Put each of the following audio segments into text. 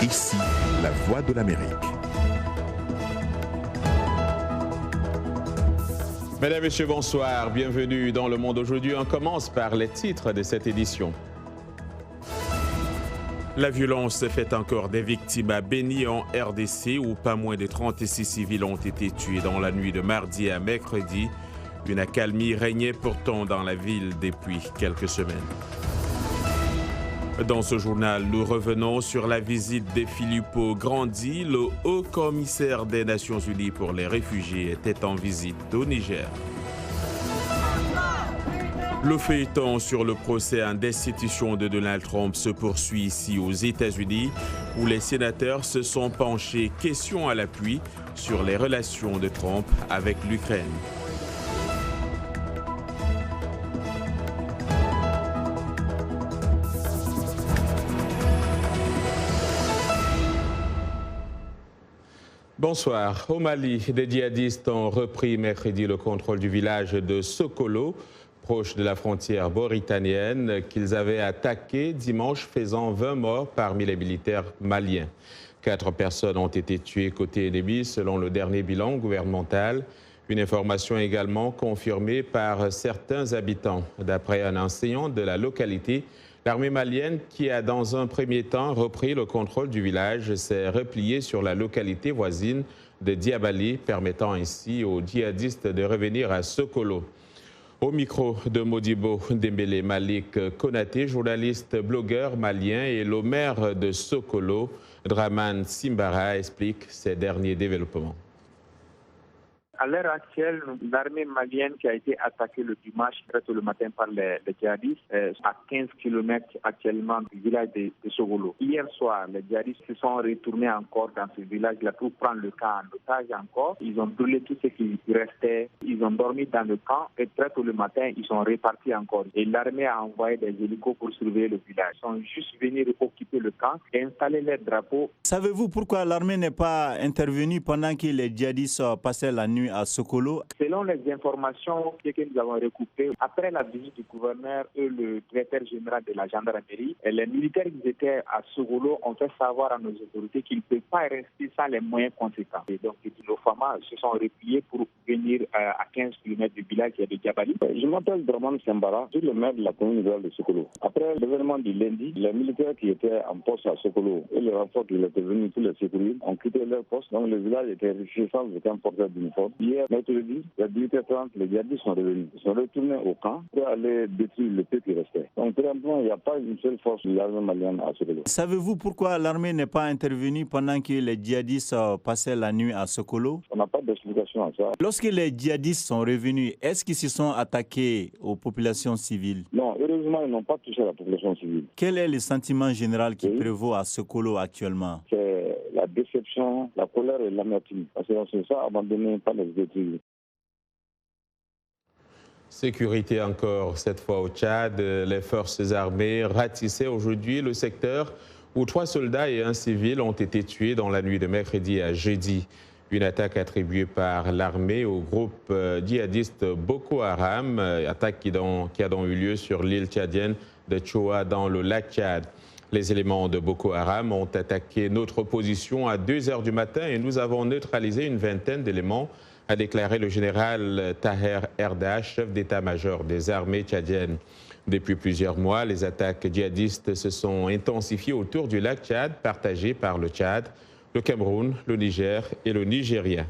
Ici, la voix de l'Amérique. Mesdames, Messieurs, bonsoir. Bienvenue dans Le Monde aujourd'hui. On commence par les titres de cette édition. La violence fait encore des victimes à Beni en RDC où pas moins de 36 civils ont été tués dans la nuit de mardi à mercredi. Une accalmie régnait pourtant dans la ville depuis quelques semaines. Dans ce journal, nous revenons sur la visite de Filippo Grandi. Le haut-commissaire des Nations Unies pour les réfugiés était en visite au Niger. Le feuilleton sur le procès en destitution de Donald Trump se poursuit ici aux États-Unis, où les sénateurs se sont penchés, question à l'appui, sur les relations de Trump avec l'Ukraine. Bonsoir. Au Mali, des djihadistes ont repris mercredi le contrôle du village de Sokolo, proche de la frontière mauritanienne, qu'ils avaient attaqué dimanche, faisant 20 morts parmi les militaires maliens. 4 personnes ont été tuées côté ennemi, selon le dernier bilan gouvernemental. Une information également confirmée par certains habitants. D'après un enseignant de la localité, l'armée malienne, qui a dans un premier temps repris le contrôle du village, s'est repliée sur la localité voisine de Diabali, permettant ainsi aux djihadistes de revenir à Sokolo. Au micro de Modibo Dembélé Malik Konaté, journaliste blogueur malien, et le maire de Sokolo, Draman Simbara, explique ces derniers développements. À l'heure actuelle, l'armée malienne qui a été attaquée le dimanche très tôt le matin par les djihadistes à 15 km actuellement du village de Sokolo. Hier soir, les djihadistes se sont retournés encore dans ce village-là pour prendre le camp en otage encore. Ils ont brûlé tout ce qui restait. Ils ont dormi dans le camp et très tôt le matin, ils sont repartis encore. Et l'armée a envoyé des hélicos pour surveiller le village. Ils sont juste venus occuper le camp et installer leurs drapeaux. Savez-vous pourquoi l'armée n'est pas intervenue pendant que les djihadistes passaient la nuit à Sokolo? Selon les informations que nous avons recoupées, après la visite du gouverneur et le directeur général de la gendarmerie, les militaires qui étaient à Sokolo ont fait savoir à nos autorités qu'ils ne peuvent pas rester sans les moyens conséquents. Et donc, nos femmes se sont repliées pour venir à 15 km du village qui est de Diabali. Je m'appelle Draman Simbara, je suis le maire de la commune rurale de Sokolo. Après l'événement du lundi, les militaires qui étaient en poste à Sokolo et les renforts qui étaient venus pour les secourir ont quitté leur poste. Donc, le village était réfugié sans aucun porteur d'uniforme. Hier, mercredi, à 18h30, les djihadistes sont revenus. Ils sont retournés au camp pour aller détruire le peu qui restait. Donc, très simplement, il n'y a pas une seule force de l'armée malienne à Sokolo. Savez-vous pourquoi l'armée n'est pas intervenue pendant que les djihadistes passaient la nuit à Sokolo? On n'a pas d'explication à ça. Lorsque les djihadistes sont revenus, est-ce qu'ils se sont attaqués aux populations civiles? Non, heureusement, ils n'ont pas touché la population civile. Quel est le sentiment général qui prévaut à Sokolo actuellement? C'est la déception, la colère et l'amertume. Parce qu'on se sent abandonné par les détruits. Sécurité encore, cette fois au Tchad. Les forces armées ratissaient aujourd'hui le secteur où 3 soldats et 1 civil ont été tués dans la nuit de mercredi à jeudi. Une attaque attribuée par l'armée au groupe djihadiste Boko Haram, attaque qui a donc eu lieu sur l'île tchadienne de Choa dans le lac Tchad. Les éléments de Boko Haram ont attaqué notre position à 2 heures du matin et nous avons neutralisé une vingtaine d'éléments, a déclaré le général Taher Erdash, chef d'état-major des armées tchadiennes. Depuis plusieurs mois, les attaques djihadistes se sont intensifiées autour du lac Tchad, partagé par le Tchad, le Cameroun, le Niger et le Nigeria.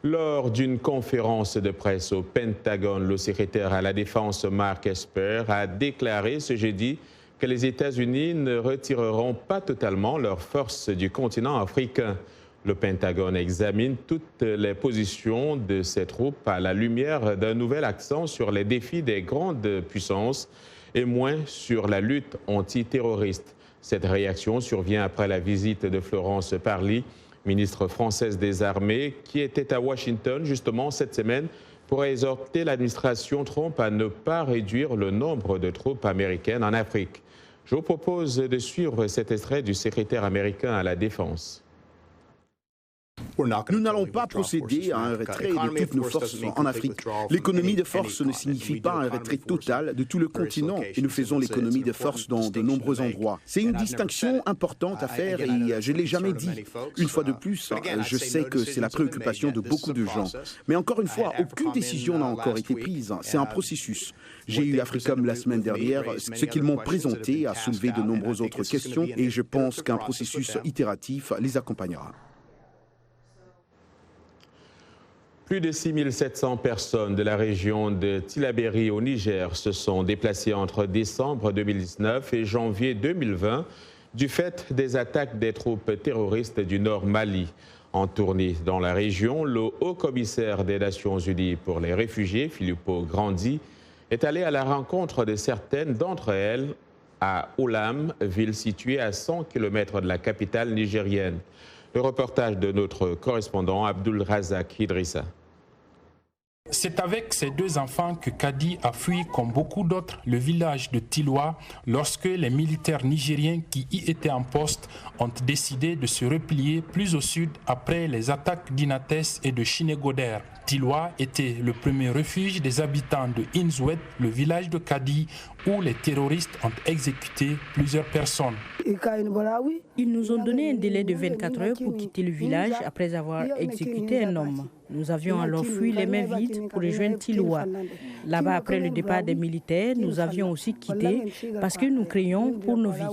Lors d'une conférence de presse au Pentagone, le secrétaire à la Défense Mark Esper a déclaré ce jeudi que les États-Unis ne retireront pas totalement leurs forces du continent africain. Le Pentagone examine toutes les positions de ces troupes à la lumière d'un nouvel accent sur les défis des grandes puissances et moins sur la lutte antiterroriste. Cette réaction survient après la visite de Florence Parly, ministre française des Armées, qui était à Washington justement cette semaine pour exhorter l'administration Trump à ne pas réduire le nombre de troupes américaines en Afrique. Je vous propose de suivre cet extrait du secrétaire américain à la Défense. Nous n'allons pas procéder à un retrait de toutes nos forces en Afrique. L'économie de force ne signifie pas un retrait total de tout le continent et nous faisons l'économie de force dans de nombreux endroits. C'est une distinction importante à faire et je ne l'ai jamais dit. Une fois de plus, je sais que c'est la préoccupation de beaucoup de gens. Mais encore une fois, aucune décision n'a encore été prise. C'est un processus. J'ai eu Africom la semaine dernière. Ce qu'ils m'ont présenté a soulevé de nombreuses autres questions et je pense qu'un processus itératif les accompagnera. Plus de 6700 personnes de la région de Tillabéri au Niger se sont déplacées entre décembre 2019 et janvier 2020 du fait des attaques des troupes terroristes du Nord Mali. En tournée dans la région, le haut-commissaire des Nations Unies pour les réfugiés, Filippo Grandi, est allé à la rencontre de certaines d'entre elles à Oulam, ville située à 100 km de la capitale nigérienne. Le reportage de notre correspondant Abdul Razak Idrissa. C'est avec ses deux enfants que Kadi a fui, comme beaucoup d'autres, le village de Tiloa lorsque les militaires nigériens qui y étaient en poste ont décidé de se replier plus au sud après les attaques d'Inates et de Chinégoder. Tiloa était le premier refuge des habitants de Inzouet, le village de Kadi, où les terroristes ont exécuté plusieurs personnes. Ils nous ont donné un délai de 24 heures pour quitter le village après avoir exécuté un homme. Nous avions alors fui les mains vides pour rejoindre Tiloa. Là-bas, après le départ des militaires, nous avions aussi quitté parce que nous craignions pour nos vies.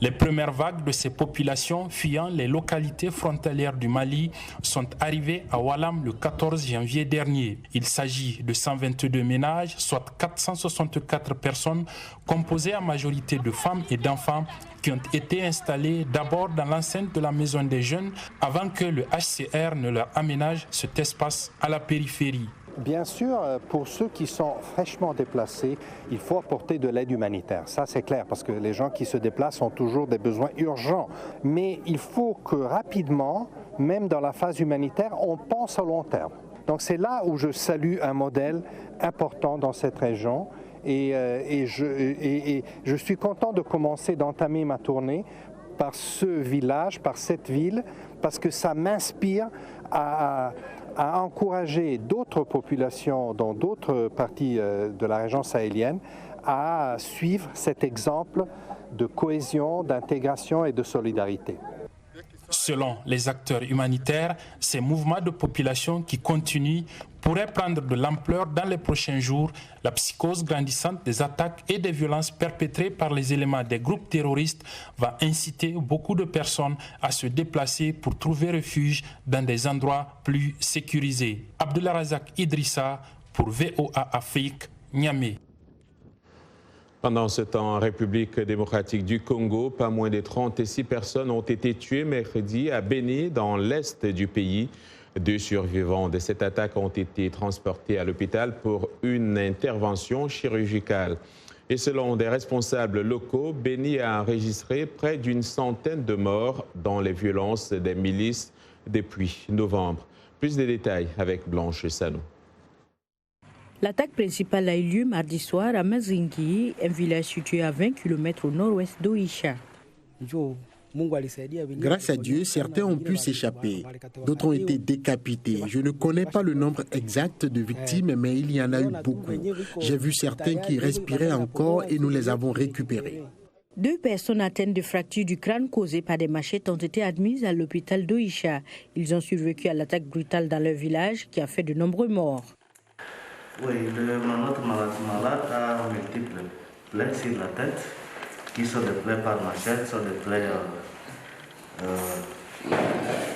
Les premières vagues de ces populations fuyant les localités frontalières du Mali sont arrivées à Oualam le 14 janvier dernier. Il s'agit de 122 ménages, soit 464 personnes, composées en majorité de femmes et d'enfants qui ont été installés d'abord dans l'enceinte de la maison des jeunes avant que le HCR ne leur aménage cet espace à la périphérie. Bien sûr, pour ceux qui sont fraîchement déplacés, il faut apporter de l'aide humanitaire. Ça, c'est clair, parce que les gens qui se déplacent ont toujours des besoins urgents. Mais il faut que rapidement, même dans la phase humanitaire, on pense à long terme. Donc c'est là où je salue un modèle important dans cette région. Et je suis content de commencer, d'entamer ma tournée par ce village, par cette ville, parce que ça m'inspire à encourager d'autres populations dans d'autres parties de la région sahélienne à suivre cet exemple de cohésion, d'intégration et de solidarité. Selon les acteurs humanitaires, ces mouvements de population qui continuent pourraient prendre de l'ampleur dans les prochains jours. La psychose grandissante des attaques et des violences perpétrées par les éléments des groupes terroristes va inciter beaucoup de personnes à se déplacer pour trouver refuge dans des endroits plus sécurisés. Abdullah Razak Idrissa pour VOA Afrique, Niamey. Pendant ce temps, en République démocratique du Congo, pas moins de 36 personnes ont été tuées mercredi à Béni, dans l'est du pays. 2 survivants de cette attaque ont été transportés à l'hôpital pour une intervention chirurgicale. Et selon des responsables locaux, Béni a enregistré près d'une centaine de morts dans les violences des milices depuis novembre. Plus de détails avec Blanche Sanou. L'attaque principale a eu lieu mardi soir à Mazingi, un village situé à 20 km au nord-ouest d'Oïcha. Grâce à Dieu, certains ont pu s'échapper. D'autres ont été décapités. Je ne connais pas le nombre exact de victimes, mais il y en a eu beaucoup. J'ai vu certains qui respiraient encore et nous les avons récupérés. 2 personnes atteintes de fractures du crâne causées par des machettes ont été admises à l'hôpital d'Oïcha. Ils ont survécu à l'attaque brutale dans leur village qui a fait de nombreux morts. Oui, notre malade a multiples plaies sur la tête, qui sont des plaies par machette, sont des plaies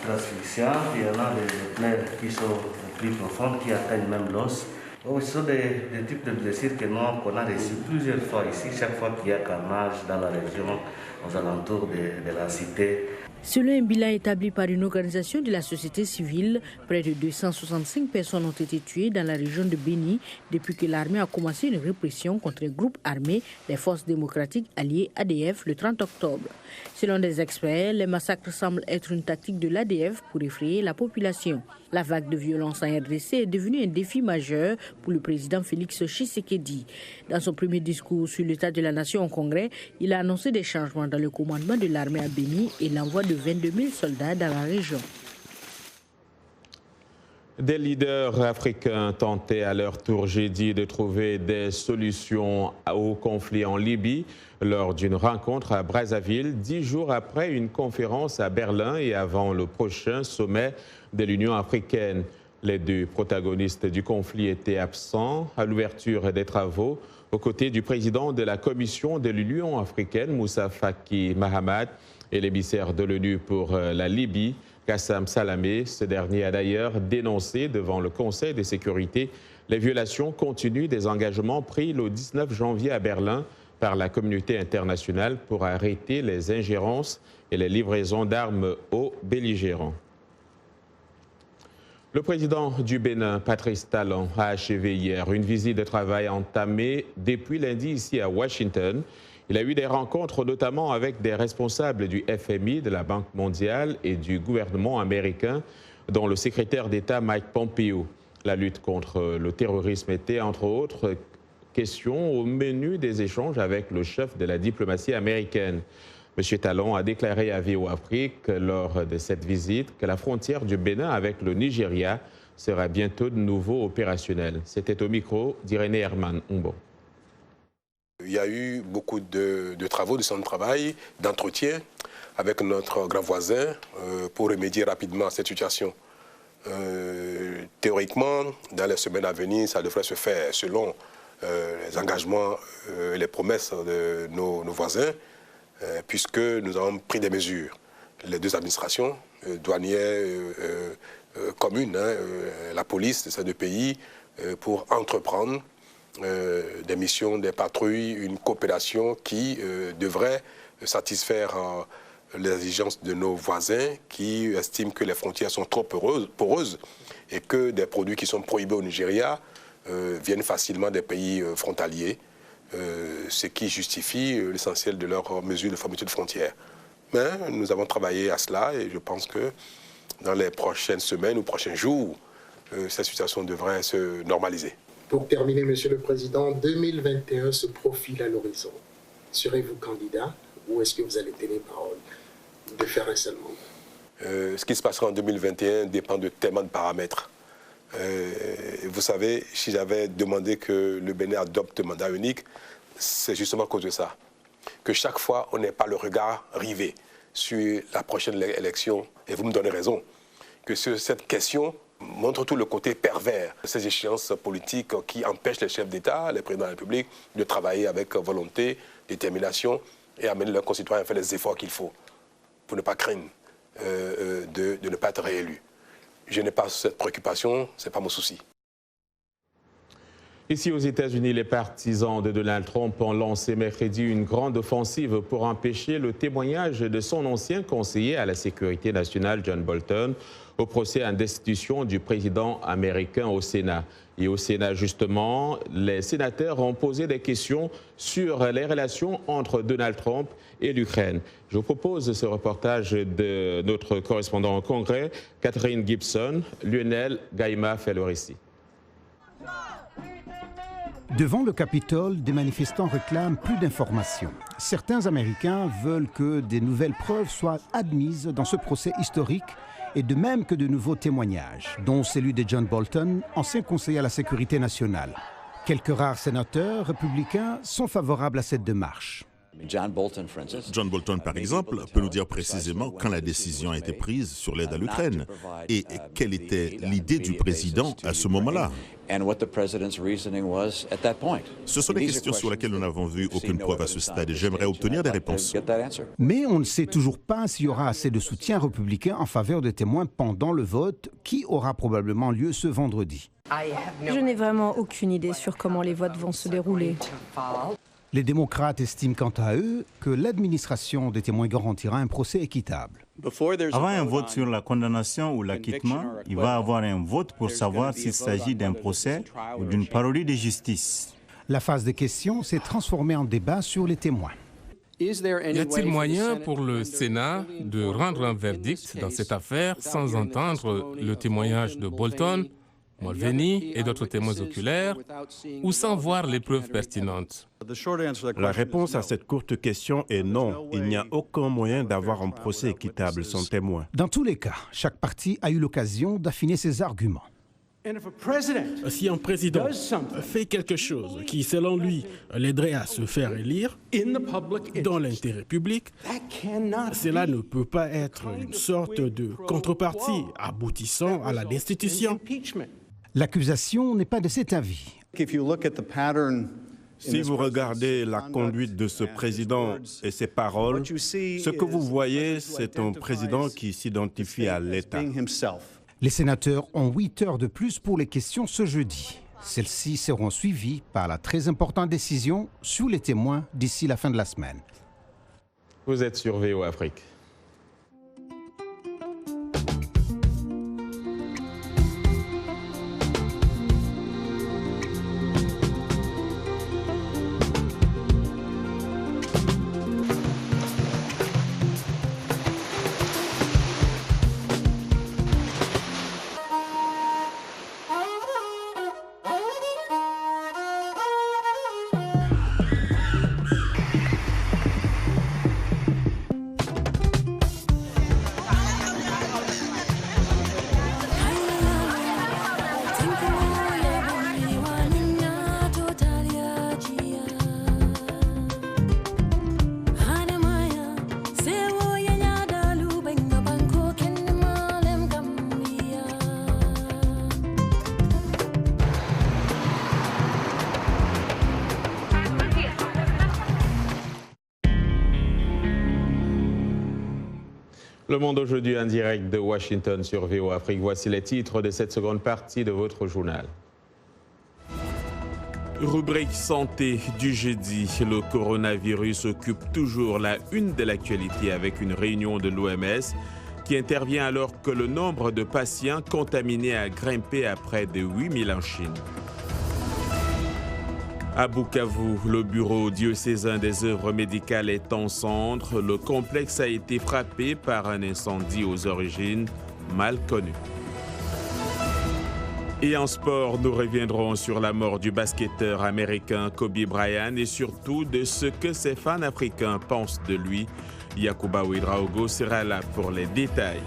translucientes. Il y en a des plaies qui sont plus profondes, qui atteignent même l'os. Ce sont des types de blessures qu'on a reçues plusieurs fois ici, chaque fois qu'il y a carnage dans la région, aux alentours de la cité. Selon un bilan établi par une organisation de la société civile, près de 265 personnes ont été tuées dans la région de Béni depuis que l'armée a commencé une répression contre un groupe armé, les Forces démocratiques alliées ADF, le 30 octobre. Selon des experts, les massacres semblent être une tactique de l'ADF pour effrayer la population. La vague de violence en RDC est devenue un défi majeur pour le président Félix Tshisekedi. Dans son premier discours sur l'état de la nation au Congrès, il a annoncé des changements dans le commandement de l'armée à Béni et l'envoi de 22 000 soldats dans la région. Des leaders africains tentaient à leur tour jeudi de trouver des solutions au conflit en Libye lors d'une rencontre à Brazzaville, 10 jours après une conférence à Berlin et avant le prochain sommet de l'Union africaine. Les deux protagonistes du conflit étaient absents à l'ouverture des travaux aux côtés du président de la Commission de l'Union africaine, Moussa Faki Mahamat, et l'émissaire de l'ONU pour la Libye, Qassam Salamé. Ce dernier a d'ailleurs dénoncé devant le Conseil de sécurité les violations continues des engagements pris le 19 janvier à Berlin par la communauté internationale pour arrêter les ingérences et les livraisons d'armes aux belligérants. Le président du Bénin, Patrice Talon, a achevé hier une visite de travail entamée depuis lundi ici à Washington. Il a eu des rencontres notamment avec des responsables du FMI, de la Banque mondiale et du gouvernement américain, dont le secrétaire d'État Mike Pompeo. La lutte contre le terrorisme était, entre autres questions, au menu des échanges avec le chef de la diplomatie américaine. M. Talon a déclaré à VOA Afrique lors de cette visite que la frontière du Bénin avec le Nigeria sera bientôt de nouveau opérationnelle. C'était au micro d'Irénée Herman Umbo. Il y a eu beaucoup de travaux, de centres de travail, d'entretien avec notre grand voisin pour remédier rapidement à cette situation. Théoriquement, dans les semaines à venir, ça devrait se faire selon les engagements et les promesses de nos voisins, puisque nous avons pris des mesures. Les deux administrations, douanières communes, la police de ces deux pays, pour entreprendre des missions, des patrouilles, une coopération qui devrait satisfaire les exigences de nos voisins qui estiment que les frontières sont trop poreuses et que des produits qui sont prohibés au Nigeria viennent facilement des pays frontaliers, ce qui justifie l'essentiel de leurs mesures de fermeture de frontières. Mais nous avons travaillé à cela et je pense que dans les prochaines semaines ou prochains jours, cette situation devrait se normaliser. Pour terminer, Monsieur le Président, 2021 se profile à l'horizon. Serez-vous candidat ou est-ce que vous allez tenir parole de faire un seul mandat? Ce qui se passera en 2021 dépend de tellement de paramètres. Vous savez, si j'avais demandé que le Bénin adopte un mandat unique, c'est justement à cause de ça. Que chaque fois, on n'ait pas le regard rivé sur la prochaine élection. Et vous me donnez raison. Que sur cette question montre tout le côté pervers de ces échéances politiques qui empêchent les chefs d'État, les présidents de la République, de travailler avec volonté, détermination et amener leurs concitoyens à faire les efforts qu'il faut pour ne pas craindre de ne pas être réélu. Je n'ai pas cette préoccupation, ce n'est pas mon souci. Ici aux États-Unis, les partisans de Donald Trump ont lancé mercredi une grande offensive pour empêcher le témoignage de son ancien conseiller à la sécurité nationale, John Bolton, au procès en destitution du président américain au Sénat. Et au Sénat, justement, les sénateurs ont posé des questions sur les relations entre Donald Trump et l'Ukraine. Je vous propose ce reportage de notre correspondant au Congrès, Catherine Gibson. Lionel Gaïma fait le récit. Devant le Capitole, des manifestants réclament plus d'informations. Certains Américains veulent que des nouvelles preuves soient admises dans ce procès historique et de même que de nouveaux témoignages, dont celui de John Bolton, ancien conseiller à la sécurité nationale. Quelques rares sénateurs républicains sont favorables à cette démarche. John Bolton, par exemple, peut nous dire précisément quand la décision a été prise sur l'aide à l'Ukraine et quelle était l'idée du président à ce moment-là. Ce sont des questions sur lesquelles nous n'avons vu aucune preuve à ce stade et j'aimerais obtenir des réponses. Mais on ne sait toujours pas s'il y aura assez de soutien républicain en faveur des témoins pendant le vote qui aura probablement lieu ce vendredi. Je n'ai vraiment aucune idée sur comment les votes vont se dérouler. Les démocrates estiment quant à eux que l'administration des témoins garantira un procès équitable. Avant un vote sur la condamnation ou l'acquittement, il va y avoir un vote pour savoir s'il s'agit d'un procès ou d'une parodie de justice. La phase de questions s'est transformée en débat sur les témoins. Y a-t-il moyen pour le Sénat de rendre un verdict dans cette affaire sans entendre le témoignage de Bolton, Mulvaney et d'autres témoins oculaires, ou sans voir les preuves pertinentes? La réponse à cette courte question est non. Il n'y a aucun moyen d'avoir un procès équitable sans témoin. Dans tous les cas, chaque parti a eu l'occasion d'affiner ses arguments. Si un président fait quelque chose qui, selon lui, l'aiderait à se faire élire dans l'intérêt public, cela ne peut pas être une sorte de contrepartie aboutissant à la destitution. L'accusation n'est pas de cet avis. Si vous regardez la conduite de ce président et ses paroles, ce que vous voyez, c'est un président qui s'identifie à l'État. Les sénateurs ont 8 heures de plus pour les questions ce jeudi. Celles-ci seront suivies par la très importante décision sur les témoins d'ici la fin de la semaine. Vous êtes sur VOA Afrique. Le Monde aujourd'hui en direct de Washington sur VOA Afrique. Voici les titres de cette seconde partie de votre journal. Rubrique santé du jeudi. Le coronavirus occupe toujours la une de l'actualité avec une réunion de l'OMS qui intervient alors que le nombre de patients contaminés a grimpé à près de 8000 en Chine. À Bukavu, le bureau diocésain des œuvres médicales est en cendres. Le complexe a été frappé par un incendie aux origines mal connues. Et en sport, nous reviendrons sur la mort du basketteur américain Kobe Bryant et surtout de ce que ses fans africains pensent de lui. Yacouba Ouedraogo sera là pour les détails.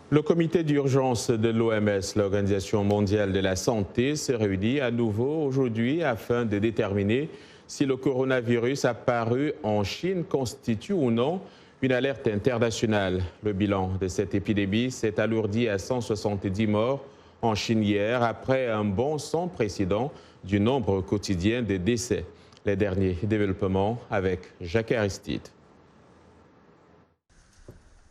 Le comité d'urgence de l'OMS, l'Organisation mondiale de la santé, se réunit à nouveau aujourd'hui afin de déterminer si le coronavirus apparu en Chine constitue ou non une alerte internationale. Le bilan de cette épidémie s'est alourdi à 170 morts en Chine hier après un bond sans précédent du nombre quotidien de décès. Les derniers développements avec Jacques Aristide.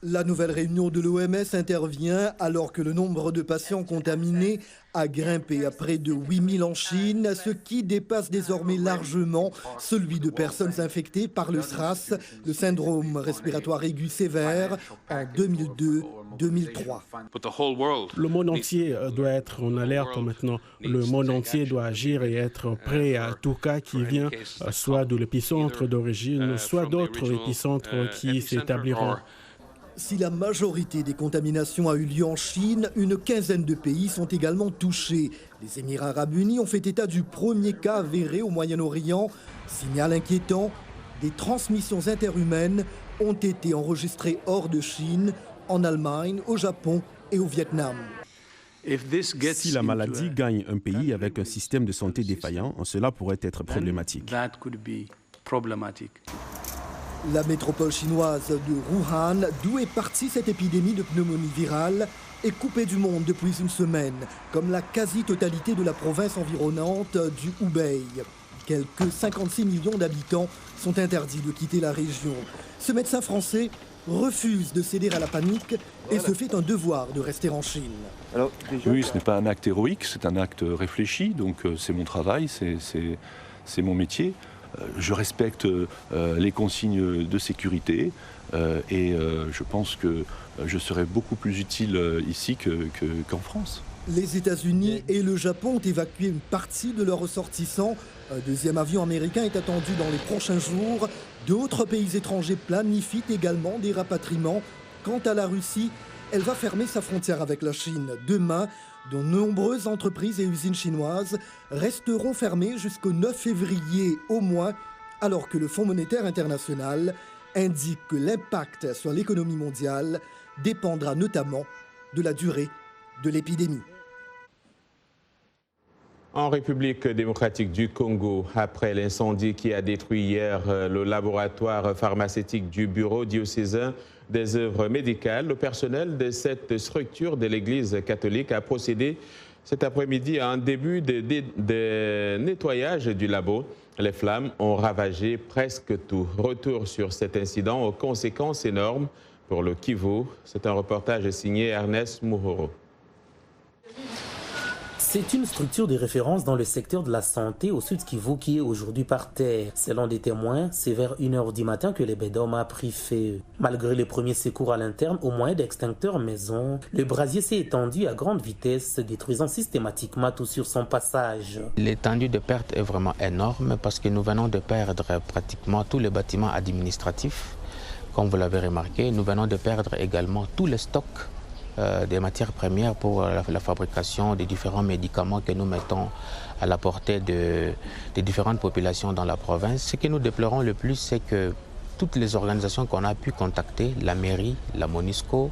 La nouvelle réunion de l'OMS intervient alors que le nombre de patients contaminés a grimpé à près de 8000 en Chine, ce qui dépasse désormais largement celui de personnes infectées par le SRAS, le syndrome respiratoire aigu sévère, en 2002-2003. Le monde entier doit être en alerte maintenant. Le monde entier doit agir et être prêt à tout cas qui vient, soit de l'épicentre d'origine, soit d'autres épicentres qui s'établiront. Si la majorité des contaminations a eu lieu en Chine, une quinzaine de pays sont également touchés. Les Émirats arabes unis ont fait état du premier cas avéré au Moyen-Orient. Signal inquiétant, des transmissions interhumaines ont été enregistrées hors de Chine, en Allemagne, au Japon et au Vietnam. Si la maladie gagne un pays avec un système de santé défaillant, cela pourrait être problématique. La métropole chinoise de Wuhan, d'où est partie cette épidémie de pneumonie virale, est coupée du monde depuis une semaine, comme la quasi-totalité de la province environnante du Hubei. Quelques 56 millions d'habitants sont interdits de quitter la région. Ce médecin français refuse de céder à la panique et se fait un devoir de rester en Chine. Oui, ce n'est pas un acte héroïque, c'est un acte réfléchi, donc c'est mon travail, c'est mon métier. je respecte les consignes de sécurité et je pense que je serai beaucoup plus utile ici qu'en France. Les États-Unis et le Japon ont évacué une partie de leurs ressortissants. Un deuxième avion américain est attendu dans les prochains jours. D'autres pays étrangers planifient également des rapatriements. Quant à la Russie, elle va fermer sa frontière avec la Chine. Demain, de nombreuses entreprises et usines chinoises resteront fermées jusqu'au 9 février au moins, alors que le Fonds monétaire international indique que l'impact sur l'économie mondiale dépendra notamment de la durée de l'épidémie. En République démocratique du Congo, après l'incendie qui a détruit hier le laboratoire pharmaceutique du bureau diocésain des œuvres médicales, le personnel de cette structure de l'Église catholique a procédé cet après-midi à un début de nettoyage du labo. Les flammes ont ravagé presque tout. Retour sur cet incident aux conséquences énormes pour le Kivu. C'est un reportage signé Ernest Mouhoro. C'est une structure de référence dans le secteur de la santé au Sud Kivu qui est aujourd'hui par terre. Selon des témoins, c'est vers 1h du matin que le bédome a pris feu. Malgré les premiers secours à l'interne au moyen d'extincteurs maison, le brasier s'est étendu à grande vitesse, détruisant systématiquement tout sur son passage. L'étendue de perte est vraiment énorme parce que nous venons de perdre pratiquement tous les bâtiments administratifs. Comme vous l'avez remarqué, nous venons de perdre également tous les stocks des matières premières pour la fabrication des différents médicaments que nous mettons à la portée des différentes populations dans la province. Ce que nous déplorons le plus, c'est que toutes les organisations qu'on a pu contacter, la mairie, la MONUSCO,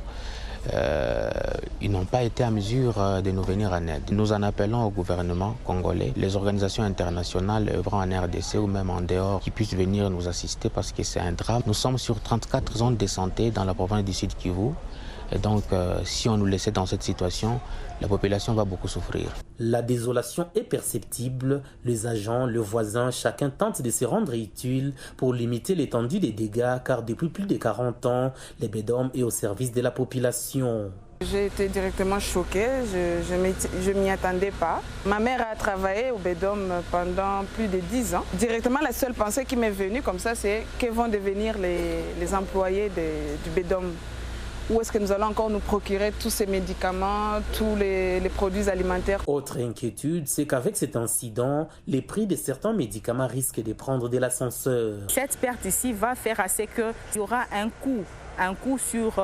ils n'ont pas été à mesure de nous venir en aide. Nous en appelons au gouvernement congolais, les organisations internationales œuvrant en RDC ou même en dehors qui puissent venir nous assister parce que c'est un drame. Nous sommes sur 34 zones de santé dans la province du Sud Kivu. Et donc, si on nous laissait dans cette situation, la population va beaucoup souffrir. La désolation est perceptible. Les agents, le voisin, chacun tente de se rendre utile pour limiter l'étendue des dégâts, car depuis plus de 40 ans, le bédome est au service de la population. J'ai été directement choquée, je ne m'y attendais pas. Ma mère a travaillé au bédome pendant plus de 10 ans. Directement, la seule pensée qui m'est venue comme ça, c'est que vont devenir les employés du bédome. Où est-ce que nous allons encore nous procurer tous ces médicaments, tous les produits alimentaires? Autre inquiétude, c'est qu'avec cet incident, les prix de certains médicaments risquent de prendre de l'ascenseur. Cette perte ici va faire à ce qu'il y aura un coût sur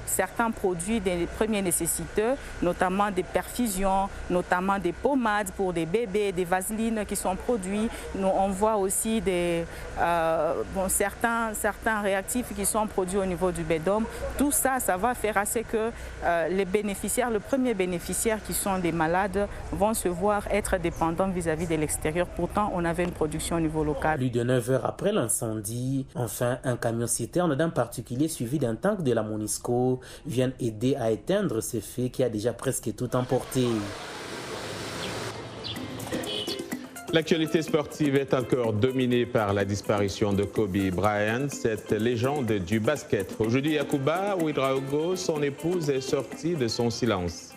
certains produits des premières nécessités, notamment des perfusions, notamment des pommades pour des bébés, des vaselines qui sont produits. Nous, on voit aussi certains réactifs qui sont produits au niveau du bédome. Tout ça, ça va faire à ce que les bénéficiaires, le premier bénéficiaire qui sont des malades, vont se voir être dépendants vis-à-vis de l'extérieur. Pourtant, on avait une production au niveau local. Plus de 9 heures après l'incendie, enfin, un camion-citerne d'un particulier suivi d'un tank de la MONUSCO viennent aider à éteindre ce feu qui a déjà presque tout emporté. L'actualité sportive est encore dominée par la disparition de Kobe Bryant, cette légende du basket. Aujourd'hui, Yacouba Ouedraogo, son épouse, est sortie de son silence.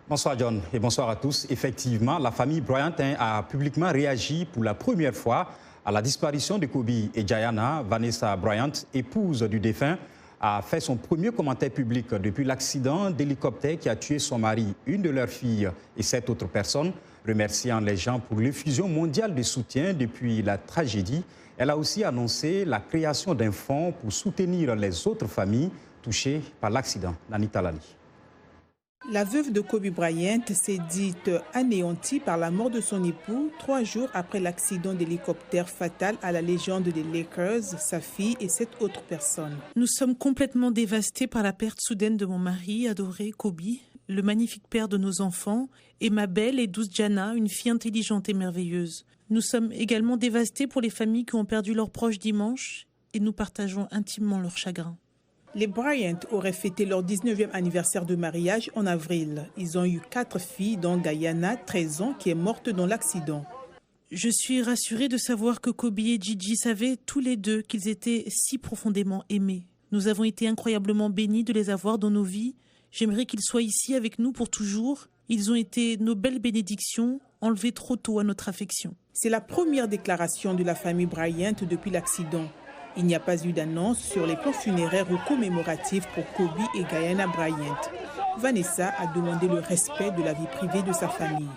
Bonsoir John et bonsoir à tous. Effectivement, la famille Bryant a publiquement réagi pour la première fois à la disparition de Kobe et Diana. Vanessa Bryant, épouse du défunt, a fait son premier commentaire public depuis l'accident d'hélicoptère qui a tué son mari, une de leurs filles et 7 autres personnes. Remerciant les gens pour l'effusion mondiale de soutien depuis la tragédie, elle a aussi annoncé la création d'un fonds pour soutenir les autres familles touchées par l'accident. Nani Talani. La veuve de Kobe Bryant s'est dite anéantie par la mort de son époux 3 jours après l'accident d'hélicoptère fatal à la légende des Lakers, sa fille et 7 autres personnes. Nous sommes complètement dévastés par la perte soudaine de mon mari adoré, Kobe, le magnifique père de nos enfants, et ma belle et douce Jana, une fille intelligente et merveilleuse. Nous sommes également dévastés pour les familles qui ont perdu leurs proches dimanche et nous partageons intimement leur chagrin. Les Bryant auraient fêté leur 19e anniversaire de mariage en avril. Ils ont eu 4 filles, dont Guyana, 13 ans, qui est morte dans l'accident. Je suis rassurée de savoir que Kobe et Gigi savaient tous les deux qu'ils étaient si profondément aimés. Nous avons été incroyablement bénis de les avoir dans nos vies. J'aimerais qu'ils soient ici avec nous pour toujours. Ils ont été nos belles bénédictions, enlevé trop tôt à notre affection. C'est la première déclaration de la famille Bryant depuis l'accident. Il n'y a pas eu d'annonce sur les plans funéraires ou commémoratifs pour Kobe et Guyana Bryant. Vanessa a demandé le respect de la vie privée de sa famille.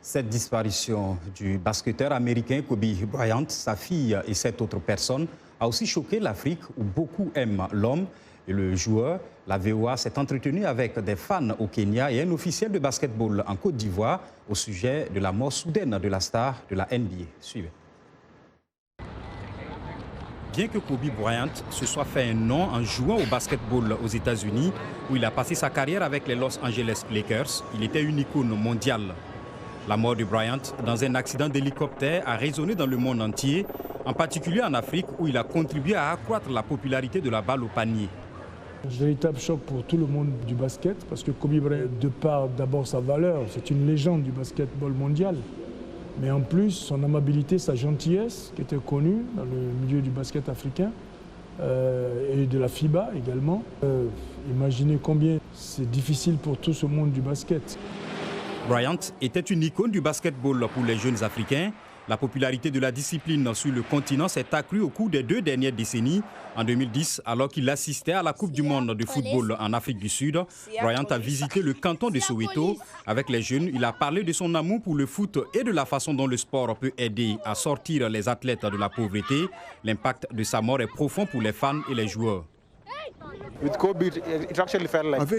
Cette disparition du basketteur américain Kobe Bryant, sa fille et 7 autres personnes a aussi choqué l'Afrique où beaucoup aiment l'homme et le joueur. La VOA s'est entretenue avec des fans au Kenya et un officiel de basketball en Côte d'Ivoire au sujet de la mort soudaine de la star de la NBA. Suivez. Bien que Kobe Bryant se soit fait un nom en jouant au basketball aux États-Unis, où il a passé sa carrière avec les Los Angeles Lakers, il était une icône mondiale. La mort de Bryant dans un accident d'hélicoptère a résonné dans le monde entier, en particulier en Afrique où il a contribué à accroître la popularité de la balle au panier. Un véritable choc pour tout le monde du basket parce que Kobe Bryant, de par d'abord sa valeur, c'est une légende du basketball mondial. Mais en plus, son amabilité, sa gentillesse, qui était connue dans le milieu du basket africain et de la FIBA également. Imaginez combien c'est difficile pour tout ce monde du basket. Bryant était une icône du basketball pour les jeunes Africains. La popularité de la discipline sur le continent s'est accrue au cours des 2 dernières décennies. En 2010, alors qu'il assistait à la Coupe du monde de football en Afrique du Sud, Bryant a visité le canton de Soweto. Avec les jeunes, il a parlé de son amour pour le foot et de la façon dont le sport peut aider à sortir les athlètes de la pauvreté. L'impact de sa mort est profond pour les fans et les joueurs. Avec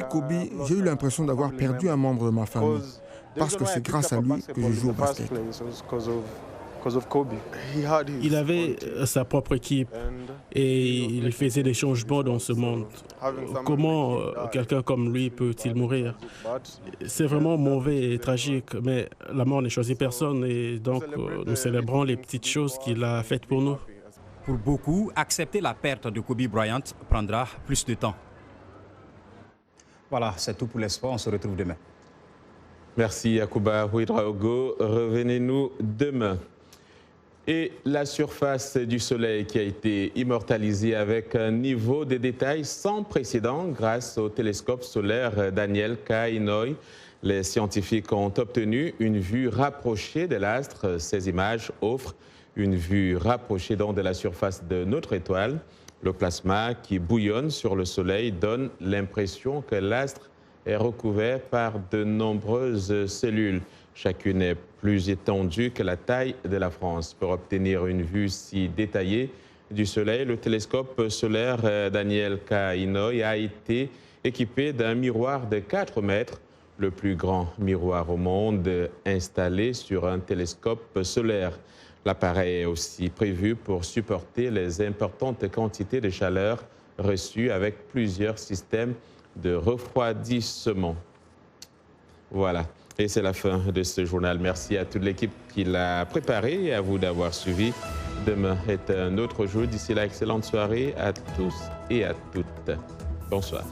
Kobe, j'ai eu l'impression d'avoir perdu un membre de ma famille, parce que c'est grâce à lui que je joue au basket. Il avait sa propre équipe et il faisait des changements dans ce monde. Comment quelqu'un comme lui peut-il mourir? C'est vraiment mauvais et tragique, mais la mort ne choisit personne et donc nous célébrons les petites choses qu'il a faites pour nous. Pour beaucoup, accepter la perte de Kobe Bryant prendra plus de temps. Voilà, c'est tout pour les sports. On se retrouve demain. Merci Yacouba Ouedraogo. Revenez-nous demain. Et la surface du Soleil qui a été immortalisée avec un niveau de détail sans précédent grâce au télescope solaire Daniel K. Inouye. Les scientifiques ont obtenu une vue rapprochée de l'astre. Ces images offrent une vue rapprochée donc de la surface de notre étoile. Le plasma qui bouillonne sur le Soleil donne l'impression que l'astre est recouvert par de nombreuses cellules. Chacune est plus étendue que la taille de la France. Pour obtenir une vue si détaillée du Soleil, le télescope solaire Daniel K. Inouye a été équipé d'un miroir de 4 mètres, le plus grand miroir au monde installé sur un télescope solaire. L'appareil est aussi prévu pour supporter les importantes quantités de chaleur reçues avec plusieurs systèmes de refroidissement. Voilà, et c'est la fin de ce journal. Merci à toute l'équipe qui l'a préparé et à vous d'avoir suivi. Demain est un autre jour. D'ici là, excellente soirée à tous et à toutes. Bonsoir.